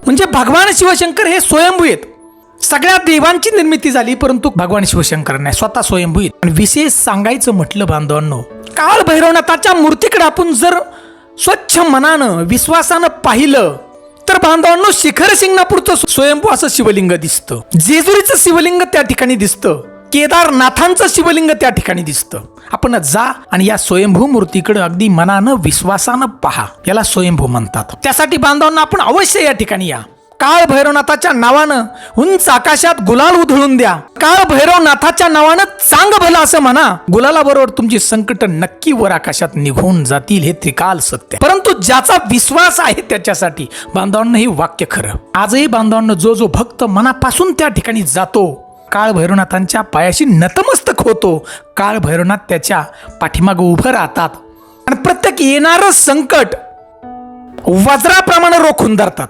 म्हणजे भगवान शिवशंकर हे स्वयंभू आहेत. सगळ्या देवांची निर्मिती झाली, परंतु भगवान शिवशंकर नाही, स्वतः स्वयंभू आहेत. आणि विशेष सांगायचं म्हटलं बांधवांनो, काळ भैरवनाथाच्या मूर्तीकडे आपण जर स्वच्छ मनानं विश्वासानं पाहिलं तर बांधवांनो शिखर शिंगणापूरचं स्वयंभू असं शिवलिंग दिसतं, जेजुरीचं शिवलिंग त्या ठिकाणी दिसतं, केदारनाथांचं शिवलिंग त्या ठिकाणी दिसतं. आपण जा आणि या स्वयंभू मूर्तीकडे अगदी मनानं विश्वासानं पहा, याला स्वयंभू म्हणतात. त्यासाठी बांधवांना आपण अवश्य या ठिकाणी या. काळ भैरवनाथाच्या नावानं उंच आकाशात गुलाल उधळून द्या. काळ भैरवनाथाच्या नावानं चांग भला असं म्हणा. गुलालाबरोबर तुमची संकट नक्की वर आकाशात निघून जातील, हे त्रिकाल सत्य. परंतु ज्याचा विश्वास आहे त्याच्यासाठी बांधवांना हे वाक्य खरं. आजही बांधवांना जो जो भक्त मनापासून त्या ठिकाणी जातो, काळ भैरवनाथांच्या पायाशी नतमस्तक होतो, काळ भैरवनाथ त्याच्या पाठीमागे उभं राहतात आणि प्रत्येक येणारं संकट वज्राप्रमाणे रोखून धरतात.